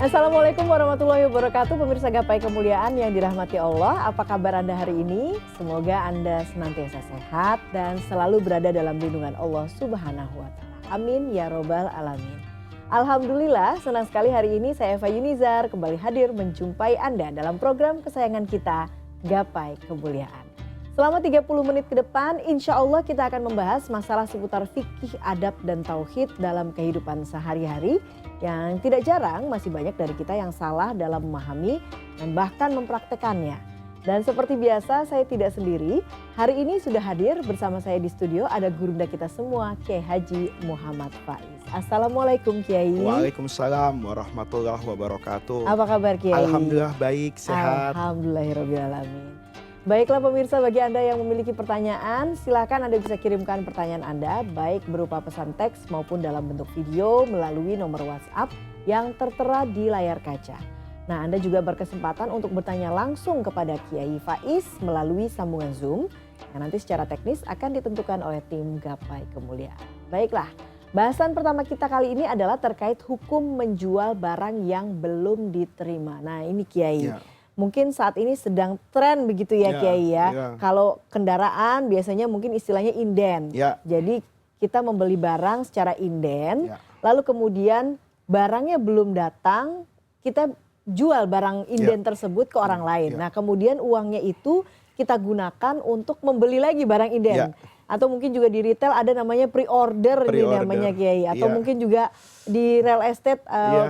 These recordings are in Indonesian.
Assalamualaikum warahmatullahi wabarakatuh. Pemirsa Gapai Kemuliaan yang dirahmati Allah. Apa kabar Anda hari ini? Semoga Anda senantiasa sehat dan selalu berada dalam lindungan Allah Subhanahu wa Ta'ala. Amin ya robbal alamin. Alhamdulillah, senang sekali hari ini saya Eva Yunizar kembali hadir menjumpai Anda dalam program kesayangan kita, Gapai Kemuliaan. Selama 30 menit ke depan, insya Allah kita akan membahas masalah seputar fikih, adab, dan tauhid dalam kehidupan sehari-hari yang tidak jarang masih banyak dari kita yang salah dalam memahami dan bahkan mempraktekannya. Dan seperti biasa saya tidak sendiri, hari ini sudah hadir bersama saya di studio ada gurunda kita semua, Kiai Haji Muhammad Faiz. Assalamualaikum Kiai. Waalaikumsalam warahmatullahi wabarakatuh. Apa kabar Kiai? Alhamdulillah baik, sehat. Alhamdulillahirrahmanirrahim. Baiklah pemirsa, bagi Anda yang memiliki pertanyaan, silakan Anda bisa kirimkan pertanyaan Anda baik berupa pesan teks maupun dalam bentuk video melalui nomor WhatsApp yang tertera di layar kaca. Nah, Anda juga berkesempatan untuk bertanya langsung kepada Kiai Faiz melalui sambungan Zoom yang nanti secara teknis akan ditentukan oleh tim Gapai Kemuliaan. Baiklah, bahasan pertama kita kali ini adalah terkait hukum menjual barang yang belum diterima. Nah, ini Kiai. Ya. Mungkin saat ini sedang tren begitu ya Kiai ya. Kalau kendaraan biasanya mungkin istilahnya inden. Jadi kita membeli barang secara inden, lalu kemudian barangnya belum datang, kita jual barang inden tersebut ke orang lain. Nah kemudian uangnya itu kita gunakan untuk membeli lagi barang inden. Atau mungkin juga di retail ada namanya pre-order ini namanya Kiai. Atau mungkin juga di real estate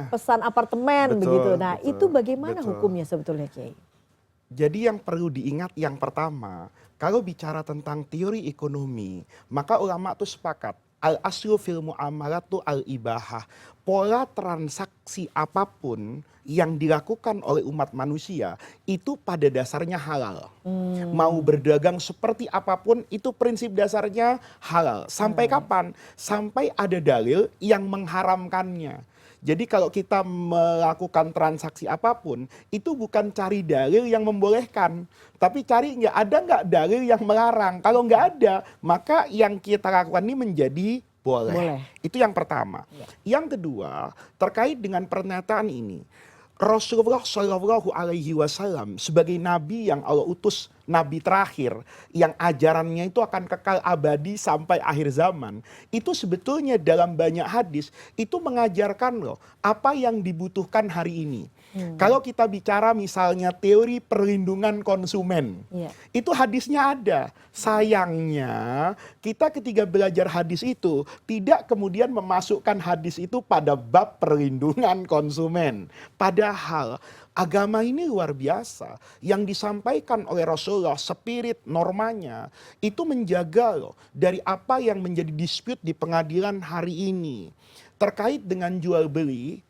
pesan apartemen begitu. Nah itu bagaimana hukumnya sebetulnya Kiai? Jadi yang perlu diingat yang pertama, kalau bicara tentang teori ekonomi, maka ulama itu sepakat. Al-aslu fil mu'amalatu al-ibahah. Pola transaksi apapun yang dilakukan oleh umat manusia itu pada dasarnya halal. Mau berdagang seperti apapun itu prinsip dasarnya halal. Sampai kapan? Sampai ada dalil yang mengharamkannya. Jadi kalau kita melakukan transaksi apapun, itu bukan cari dalil yang membolehkan. Tapi cari ada nggak dalil yang melarang. Kalau nggak ada, maka yang kita lakukan ini menjadi boleh. Itu yang pertama. Yang kedua, terkait dengan pernyataan ini. Rasulullah Shallallahu Alaihi Wasallam sebagai nabi yang Allah utus, nabi terakhir yang ajarannya itu akan kekal abadi sampai akhir zaman, itu sebetulnya dalam banyak hadis itu mengajarkan loh apa yang dibutuhkan hari ini. Kalau kita bicara misalnya teori perlindungan konsumen, itu hadisnya ada. Sayangnya kita ketika belajar hadis itu tidak kemudian memasukkan hadis itu pada bab perlindungan konsumen. Padahal agama ini luar biasa. Yang disampaikan oleh Rasulullah, spirit normanya itu menjaga loh dari apa yang menjadi dispute di pengadilan hari ini. Terkait dengan jual beli,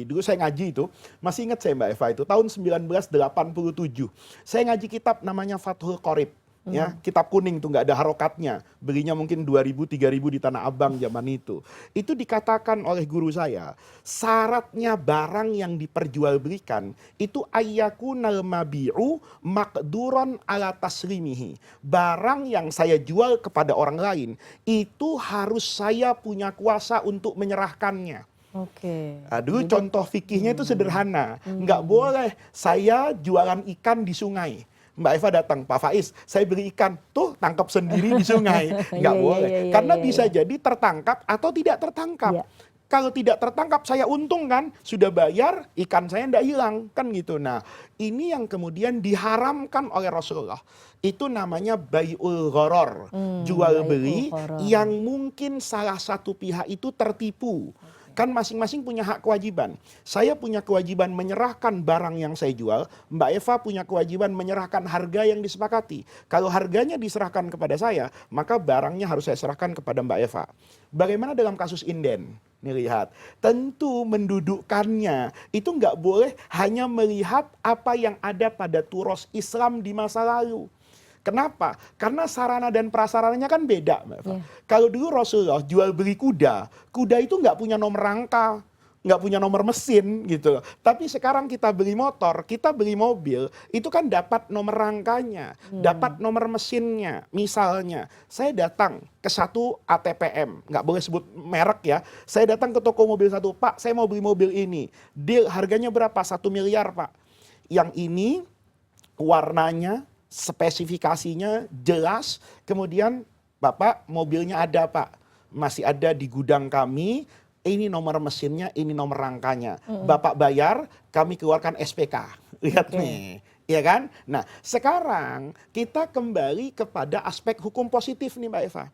dulu saya ngaji itu, masih ingat saya Mbak Eva itu, tahun 1987. Saya ngaji kitab namanya Fathul Qorib. Ya, kitab kuning tuh nggak ada harokatnya, belinya mungkin 2.000, 3.000 di Tanah Abang zaman itu. Itu dikatakan oleh guru saya, syaratnya barang yang diperjualbelikan itu ayyakunal mabi'u maqduran ala taslimihi. Barang yang saya jual kepada orang lain itu harus saya punya kuasa untuk menyerahkannya. Nah, dulu contoh fikihnya itu sederhana, nggak boleh saya jualan ikan di sungai. Mbak Eva datang, Pak Faiz, saya beli ikan, tuh tangkap sendiri di sungai. Nggak boleh, karena bisa jadi tertangkap atau tidak tertangkap. Kalau tidak tertangkap saya untung kan, sudah bayar, ikan saya tidak hilang, kan gitu. Nah ini yang kemudian diharamkan oleh Rasulullah. Itu namanya bai'ul gharar, jual beli yang mungkin salah satu pihak itu tertipu. Kan masing-masing punya hak kewajiban. Saya punya kewajiban menyerahkan barang yang saya jual. Mbak Eva punya kewajiban menyerahkan harga yang disepakati. Kalau harganya diserahkan kepada saya, maka barangnya harus saya serahkan kepada Mbak Eva. Bagaimana dalam kasus inden? Nih lihat, tentu mendudukkannya itu nggak boleh hanya melihat apa yang ada pada turos Islam di masa lalu. Kenapa? Karena sarana dan prasarananya kan beda, Mbak Eva. Kalau dulu Rasulullah jual beli kuda, kuda itu nggak punya nomor rangka. nggak punya nomor mesin gitu loh. Tapi sekarang kita beli motor, kita beli mobil, itu kan dapat nomor rangkanya, dapat nomor mesinnya. Misalnya, saya datang ke satu ATPM, nggak boleh sebut merek ya. Saya datang ke toko mobil satu, Pak, saya mau beli mobil ini. Deal harganya berapa? 1 miliar, Pak. Yang ini warnanya, spesifikasinya jelas, kemudian Bapak mobilnya ada, Pak, masih ada di gudang kami, ini nomor mesinnya, ini nomor rangkanya. Bapak bayar, kami keluarkan SPK. Lihat nih, ya kan? Nah, sekarang kita kembali kepada aspek hukum positif nih Mbak Eva.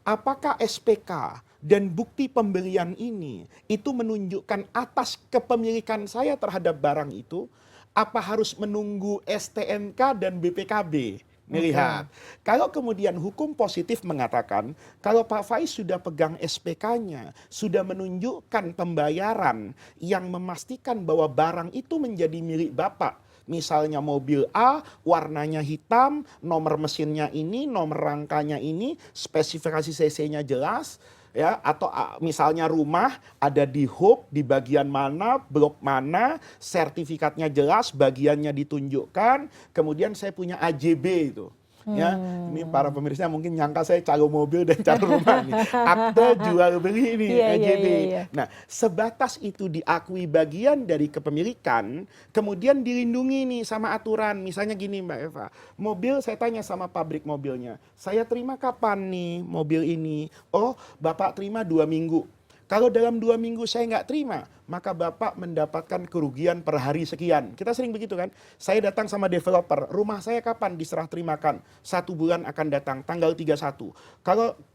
Apakah SPK dan bukti pembelian ini itu menunjukkan atas kepemilikan saya terhadap barang itu, apa harus menunggu STNK dan BPKB? Melihat. Kalau kemudian hukum positif mengatakan, kalau Pak Faiz sudah pegang SPK-nya, sudah menunjukkan pembayaran yang memastikan bahwa barang itu menjadi milik Bapak. Misalnya mobil A, warnanya hitam, nomor mesinnya ini, nomor rangkanya ini, spesifikasi CC-nya jelas, ya, atau misalnya rumah ada di hub, di bagian mana, blok mana, sertifikatnya jelas, bagiannya ditunjukkan, kemudian saya punya AJB itu. Ya, ini para pemirsa mungkin nyangka saya calo mobil dan calo rumah nih. Akte jual beli ini AJB. Nah, sebatas itu diakui bagian dari kepemilikan, kemudian dilindungi nih sama aturan. Misalnya gini Mbak Eva, mobil saya tanya sama pabrik mobilnya, saya terima kapan nih mobil ini? Oh, Bapak terima 2 minggu. Kalau dalam 2 minggu saya nggak terima, maka Bapak mendapatkan kerugian per hari sekian. Kita sering begitu kan? Saya datang sama developer, rumah saya kapan diserah terimakan? 1 bulan akan datang, tanggal 31.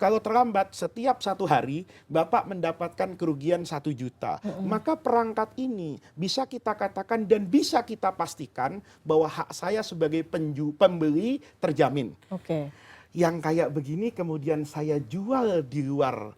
Kalau terlambat, setiap 1 hari, Bapak mendapatkan kerugian 1 juta. Maka perangkat ini bisa kita katakan dan bisa kita pastikan bahwa hak saya sebagai pembeli terjamin. Yang kayak begini kemudian saya jual di luar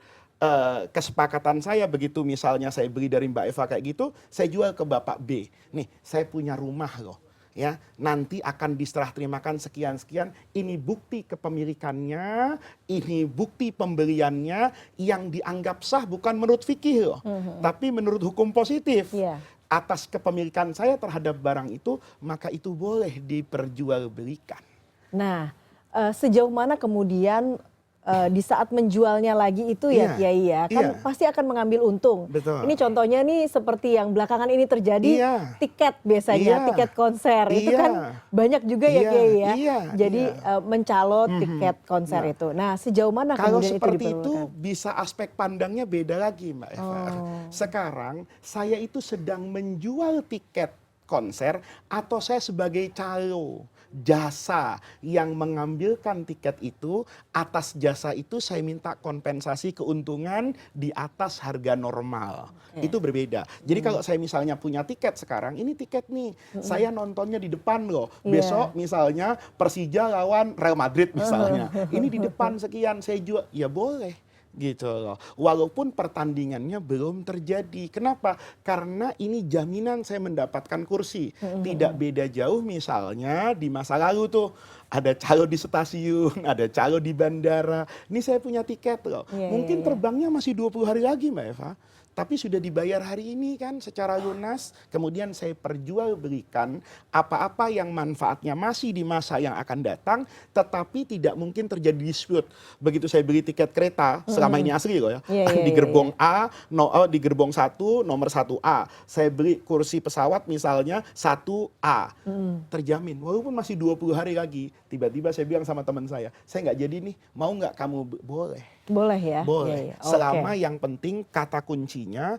kesepakatan saya, begitu misalnya saya beli dari Mbak Eva kayak gitu, saya jual ke Bapak B. Nih, saya punya rumah loh. Ya, nanti akan diserah terimakan sekian-sekian. Ini bukti kepemilikannya, ini bukti pembeliannya yang dianggap sah bukan menurut fikih loh, tapi menurut hukum positif. Atas kepemilikan saya terhadap barang itu, maka itu boleh diperjualbelikan. Nah, sejauh mana kemudian di saat menjualnya lagi itu ya Kiai ya, kan pasti akan mengambil untung. Ini contohnya nih seperti yang belakangan ini terjadi, tiket biasanya, tiket konser itu kan banyak juga ya Kiai ya. Jadi mencalon tiket konser itu. Nah, sejauh mana kalau kemudian seperti itu itu bisa aspek pandangnya beda lagi Mbak Eva. Sekarang saya itu sedang menjual tiket konser atau saya sebagai calo jasa yang mengambilkan tiket itu, atas jasa itu saya minta kompensasi keuntungan di atas harga normal. Itu berbeda. Jadi kalau saya misalnya punya tiket sekarang, ini tiket nih, saya nontonnya di depan loh. Besok misalnya Persija lawan Real Madrid misalnya. Ini di depan sekian, saya jual, ya boleh. Gitu loh. Walaupun pertandingannya belum terjadi. Kenapa? Karena ini jaminan saya mendapatkan kursi. Tidak beda jauh misalnya di masa lalu tuh ada calo di stasiun, ada calo di bandara. Ini saya punya tiket loh. Mungkin terbangnya masih 20 hari lagi Mbak Eva. Tapi sudah dibayar hari ini kan secara lunas. Kemudian saya perjualbelikan apa-apa yang manfaatnya masih di masa yang akan datang. Tetapi tidak mungkin terjadi dispute. Begitu saya beli tiket kereta, selama ini asli loh ya. Di gerbong A, di gerbong 1, nomor 1A. Saya beli kursi pesawat misalnya 1A. Terjamin. Walaupun masih 20 hari lagi. Tiba-tiba saya bilang sama teman saya nggak jadi nih, mau nggak kamu? Boleh. Boleh ya? Boleh. Selama yang penting kata kuncinya,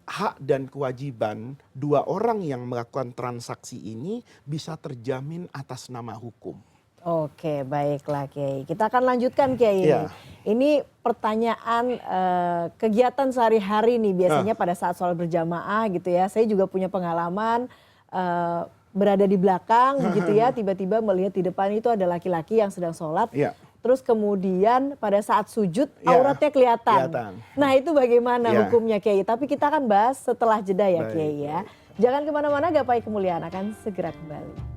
hak dan kewajiban 2 orang yang melakukan transaksi ini bisa terjamin atas nama hukum. Oke, baiklah Kiai. Kita akan lanjutkan Kiai. Ini pertanyaan kegiatan sehari-hari nih biasanya pada saat sholat berjamaah gitu ya. Saya juga punya pengalaman berada di belakang begitu ya. Tiba-tiba melihat di depan itu ada laki-laki yang sedang sholat. Terus kemudian pada saat sujud auratnya kelihatan. Nah itu bagaimana hukumnya Kiai? Tapi kita akan bahas setelah jeda ya Kiai ya. Jangan kemana-mana, Gapai Kemuliaan akan segera kembali.